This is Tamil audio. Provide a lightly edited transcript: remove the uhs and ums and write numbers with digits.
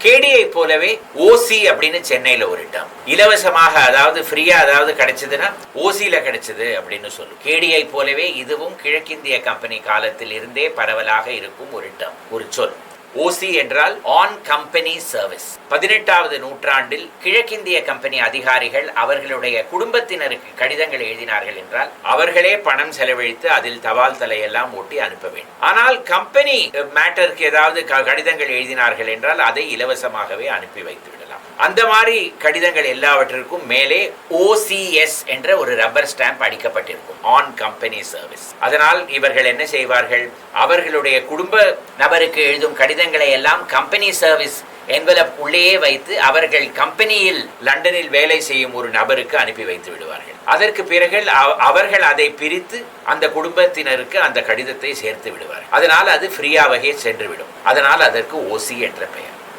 கேடியை போலவே ஓசி அப்படின்னு சென்னையில ஒரு டேர்ம். இலவசமாக, அதாவது ஃப்ரீயா அதாவது கிடைச்சதுன்னா ஓசியில கிடைச்சது அப்படின்னு சொல்லும். கேடியை போலவே இதுவும் கிழக்கிந்திய கம்பெனி காலத்தில் இருந்தே பரவலாக இருக்கும் ஒரு டேர்ம், ஒரு சொல். ஓசி என்றால் ஆன் கம்பெனி சர்வீஸ். 18வது நூற்றாண்டில் கிழக்கிந்திய கம்பெனி அதிகாரிகள் அவர்களுடைய குடும்பத்தினருக்கு கடிதங்கள் எழுதினார்கள் என்றால் அவர்களே பணம் செலவழித்து அதில் தபால் தலையெல்லாம் ஒட்டி அனுப்ப வேண்டும். ஆனால் கம்பெனி மேட்டருக்கு ஏதாவது கடிதங்கள் எழுதினார்கள் என்றால் அதை இலவசமாகவே அனுப்பி வைத்து விடலாம். அந்த மாதிரி கடிதங்கள் எல்லாவற்றிற்கும் மேலே OCS என்ற ஒரு ரப்பர் ஸ்டாம்ப் அடிக்கப்பட்டிருக்கும், ஆன் கம்பெனி சர்வீஸ். அதனால் இவர்கள் என்ன செய்வார்கள், அவர்களுடைய குடும்ப நபருக்கு எழுதும் கடிதங்களை எல்லாம் கம்பெனி சர்வீஸ் என்வலப் உள்ளேயே வைத்து அவர்கள் கம்பெனியில் லண்டனில் வேலை செய்யும் ஒரு நபருக்கு அனுப்பி வைத்து விடுவார்கள். அதற்கு பிறகு அவர்கள் அதை பிரித்து அந்த குடும்பத்தினருக்கு அந்த கடிதத்தை சேர்த்து விடுவார்கள். அதனால் அது ஃப்ரீயாகவே சென்று விடும். அதனால் அதற்கு ஓசி என்ற பெயர்.